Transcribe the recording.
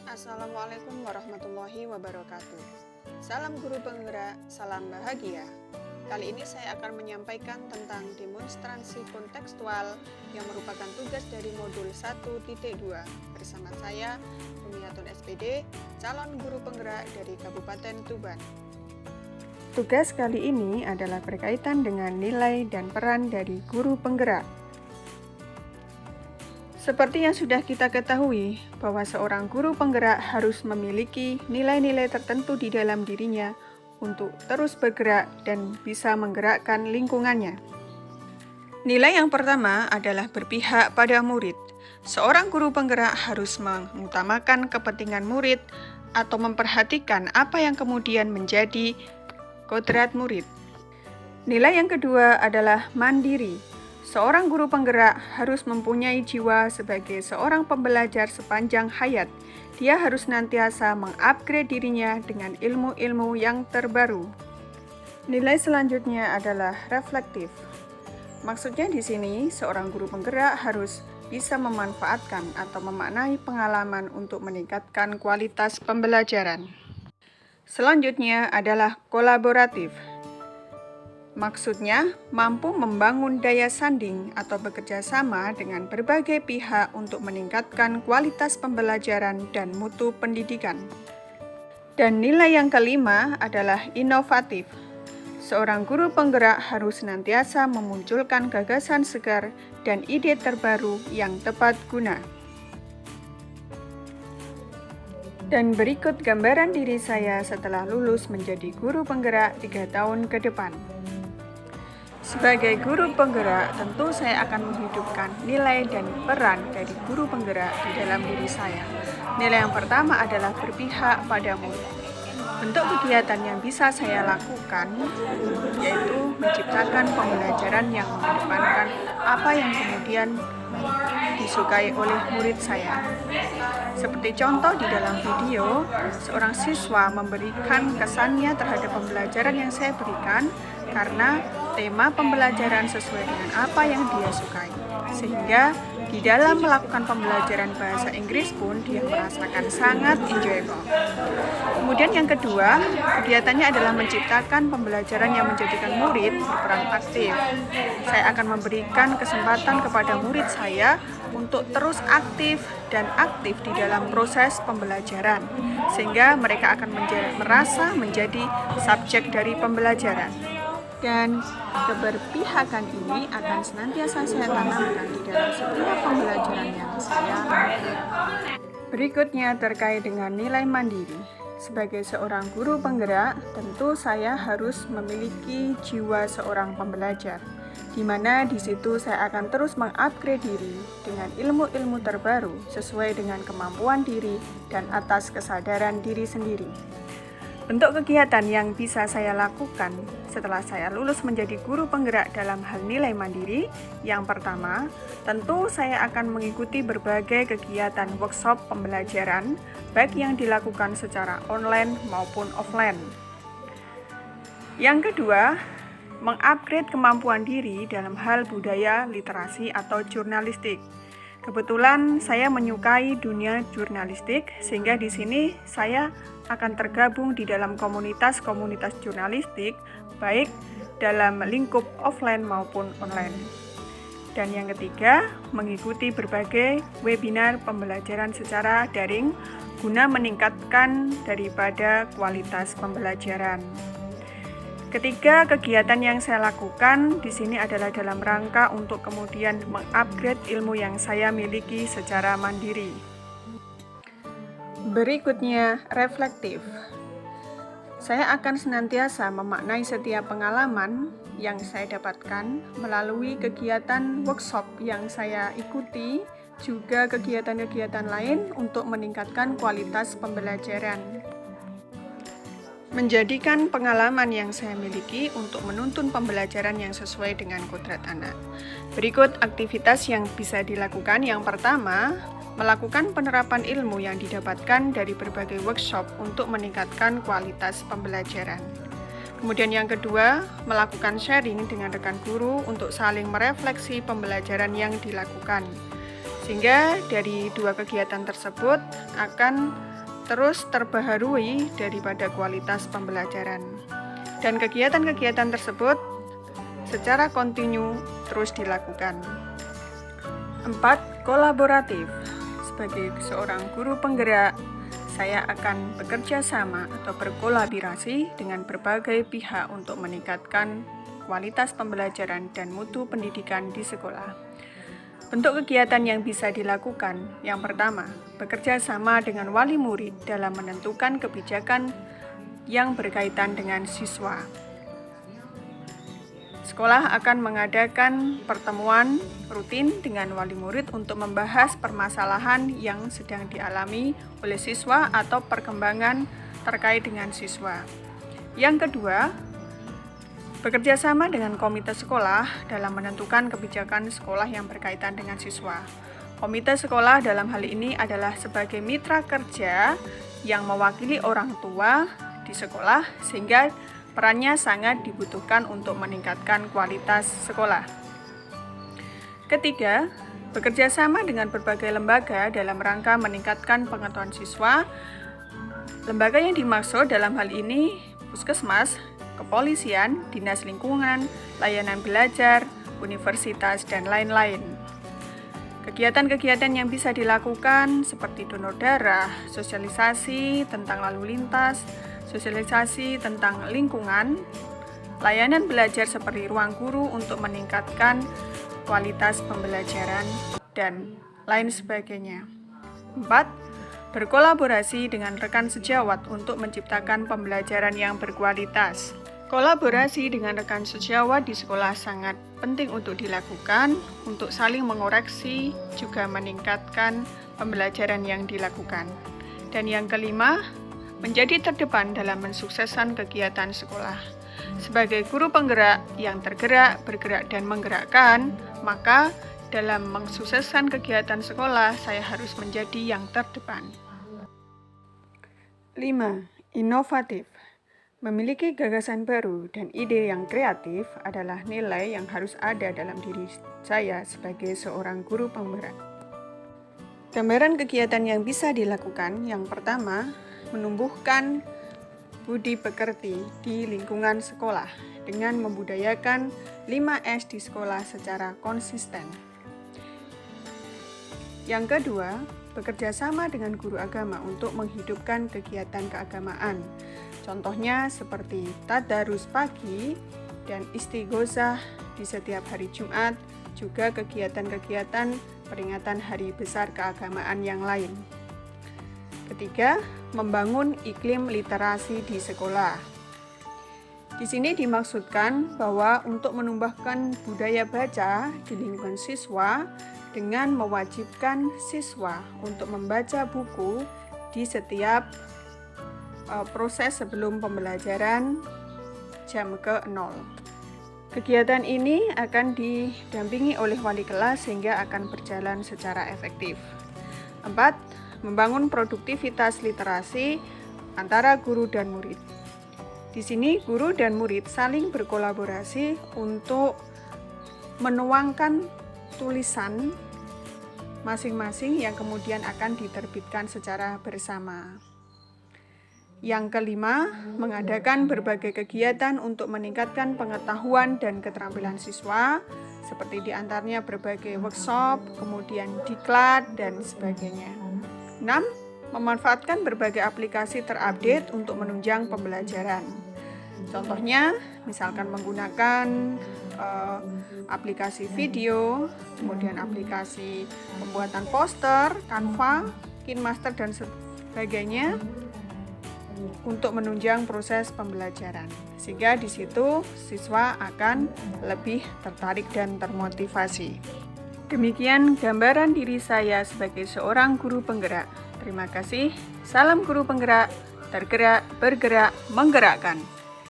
Assalamualaikum warahmatullahi wabarakatuh. Salam guru penggerak, salam bahagia. Kali ini saya akan menyampaikan tentang demonstrasi kontekstual yang merupakan tugas dari modul 1.2 bersama saya, Bumiatun SPD, calon guru penggerak dari Kabupaten Tuban. Tugas kali ini adalah berkaitan dengan nilai dan peran dari guru penggerak. Seperti yang sudah kita ketahui, bahwa seorang guru penggerak harus memiliki nilai-nilai tertentu di dalam dirinya untuk terus bergerak dan bisa menggerakkan lingkungannya. Nilai yang pertama adalah berpihak pada murid. Seorang guru penggerak harus mengutamakan kepentingan murid atau memperhatikan apa yang kemudian menjadi kodrat murid. Nilai yang kedua adalah mandiri. Seorang guru penggerak harus mempunyai jiwa sebagai seorang pembelajar sepanjang hayat. Dia harus senantiasa mengupgrade dirinya dengan ilmu-ilmu yang terbaru. Nilai selanjutnya adalah reflektif. Maksudnya di sini, seorang guru penggerak harus bisa memanfaatkan atau memaknai pengalaman untuk meningkatkan kualitas pembelajaran. Selanjutnya adalah kolaboratif. Maksudnya, mampu membangun daya sanding atau bekerja sama dengan berbagai pihak untuk meningkatkan kualitas pembelajaran dan mutu pendidikan. Dan nilai yang kelima adalah inovatif. Seorang guru penggerak harus senantiasa memunculkan gagasan segar dan ide terbaru yang tepat guna. Dan berikut gambaran diri saya setelah lulus menjadi guru penggerak 3 tahun ke depan. Sebagai guru penggerak, tentu saya akan menghidupkan nilai dan peran dari guru penggerak di dalam diri saya. Nilai yang pertama adalah berpihak pada murid. Bentuk kegiatan yang bisa saya lakukan yaitu menciptakan pembelajaran yang mengedepankan apa yang kemudian disukai oleh murid saya. Seperti contoh di dalam video, seorang siswa memberikan kesannya terhadap pembelajaran yang saya berikan karena tema pembelajaran sesuai dengan apa yang dia sukai. Sehingga di dalam melakukan pembelajaran bahasa Inggris pun dia merasakan sangat enjoyable. Kemudian yang kedua, kegiatannya adalah menciptakan pembelajaran yang menjadikan murid berperan aktif. Saya akan memberikan kesempatan kepada murid saya untuk terus aktif dan aktif di dalam proses pembelajaran, sehingga mereka akan merasa menjadi subjek dari pembelajaran. Dan keberpihakan ini akan senantiasa saya tanamkan di dalam setiap pembelajaran yang saya lakukan. Berikutnya terkait dengan nilai mandiri. Sebagai seorang guru penggerak, tentu saya harus memiliki jiwa seorang pembelajar, di mana di situ saya akan terus mengupgrade diri dengan ilmu-ilmu terbaru sesuai dengan kemampuan diri dan atas kesadaran diri sendiri. Bentuk kegiatan yang bisa saya lakukan setelah saya lulus menjadi guru penggerak dalam hal nilai mandiri, yang pertama, tentu saya akan mengikuti berbagai kegiatan workshop pembelajaran, baik yang dilakukan secara online maupun offline. Yang kedua, mengupgrade kemampuan diri dalam hal budaya, literasi, atau jurnalistik. Kebetulan saya menyukai dunia jurnalistik, sehingga di sini saya akan tergabung di dalam komunitas-komunitas jurnalistik, baik dalam lingkup offline maupun online. Dan yang ketiga, mengikuti berbagai webinar pembelajaran secara daring guna meningkatkan daripada kualitas pembelajaran. Ketiga, kegiatan yang saya lakukan di sini adalah dalam rangka untuk kemudian mengupgrade ilmu yang saya miliki secara mandiri. Berikutnya, reflektif. Saya akan senantiasa memaknai setiap pengalaman yang saya dapatkan melalui kegiatan workshop yang saya ikuti, juga kegiatan-kegiatan lain untuk meningkatkan kualitas pembelajaran. Menjadikan pengalaman yang saya miliki untuk menuntun pembelajaran yang sesuai dengan kodrat anak. Berikut aktivitas yang bisa dilakukan. Yang pertama, melakukan penerapan ilmu yang didapatkan dari berbagai workshop untuk meningkatkan kualitas pembelajaran. Kemudian yang kedua, melakukan sharing dengan rekan guru untuk saling merefleksi pembelajaran yang dilakukan. Sehingga dari dua kegiatan tersebut akan terus terbaharui daripada kualitas pembelajaran. Dan kegiatan-kegiatan tersebut secara kontinu terus dilakukan. 4. Kolaboratif. Sebagai seorang guru penggerak, saya akan bekerja sama atau berkolaborasi dengan berbagai pihak untuk meningkatkan kualitas pembelajaran dan mutu pendidikan di sekolah. Bentuk kegiatan yang bisa dilakukan, yang pertama, bekerja sama dengan wali murid dalam menentukan kebijakan yang berkaitan dengan siswa. Sekolah akan mengadakan pertemuan rutin dengan wali murid untuk membahas permasalahan yang sedang dialami oleh siswa atau perkembangan terkait dengan siswa. Yang kedua, bekerja sama dengan komite sekolah dalam menentukan kebijakan sekolah yang berkaitan dengan siswa. Komite sekolah dalam hal ini adalah sebagai mitra kerja yang mewakili orang tua di sekolah, sehingga perannya sangat dibutuhkan untuk meningkatkan kualitas sekolah. Ketiga, bekerja sama dengan berbagai lembaga dalam rangka meningkatkan pengetahuan siswa. Lembaga yang dimaksud dalam hal ini puskesmas, kepolisian, dinas lingkungan, layanan belajar, universitas, dan lain-lain. Kegiatan-kegiatan yang bisa dilakukan seperti donor darah, sosialisasi tentang lalu lintas, sosialisasi tentang lingkungan, layanan belajar seperti ruang guru untuk meningkatkan kualitas pembelajaran, dan lain sebagainya. 4. Berkolaborasi dengan rekan sejawat untuk menciptakan pembelajaran yang berkualitas. Kolaborasi dengan rekan sejawat di sekolah sangat penting untuk dilakukan, untuk saling mengoreksi, juga meningkatkan pembelajaran yang dilakukan. Dan yang kelima, menjadi terdepan dalam mensukseskan kegiatan sekolah. Sebagai guru penggerak yang tergerak, bergerak, dan menggerakkan, maka dalam mensukseskan kegiatan sekolah, saya harus menjadi yang terdepan. 5. Inovatif. Memiliki gagasan baru dan ide yang kreatif adalah nilai yang harus ada dalam diri saya sebagai seorang guru penggerak. Gambaran kegiatan yang bisa dilakukan, yang pertama, menumbuhkan budi pekerti di lingkungan sekolah dengan membudayakan 5S di sekolah secara konsisten. Yang kedua, bekerja sama dengan guru agama untuk menghidupkan kegiatan keagamaan. Contohnya seperti tadarus pagi dan istighosah di setiap hari Jumat, juga kegiatan-kegiatan peringatan hari besar keagamaan yang lain. Ketiga, membangun iklim literasi di sekolah. Di sini dimaksudkan bahwa untuk menumbuhkan budaya baca di lingkungan siswa dengan mewajibkan siswa untuk membaca buku di setiap proses sebelum pembelajaran jam ke-0. Kegiatan ini akan didampingi oleh wali kelas sehingga akan berjalan secara efektif. 4. Membangun produktivitas literasi antara guru dan murid. Di sini guru dan murid saling berkolaborasi untuk menuangkan tulisan masing-masing yang kemudian akan diterbitkan secara bersama. Yang kelima, mengadakan berbagai kegiatan untuk meningkatkan pengetahuan dan keterampilan siswa, seperti diantaranya berbagai workshop, kemudian diklat, dan sebagainya. 6. Memanfaatkan berbagai aplikasi terupdate untuk menunjang pembelajaran. Contohnya, misalkan menggunakan aplikasi video, kemudian aplikasi pembuatan poster, Canva, KineMaster, dan sebagainya untuk menunjang proses pembelajaran. Sehingga di situ siswa akan lebih tertarik dan termotivasi. Demikian gambaran diri saya sebagai seorang guru penggerak. Terima kasih. Salam guru penggerak, tergerak, bergerak, menggerakkan.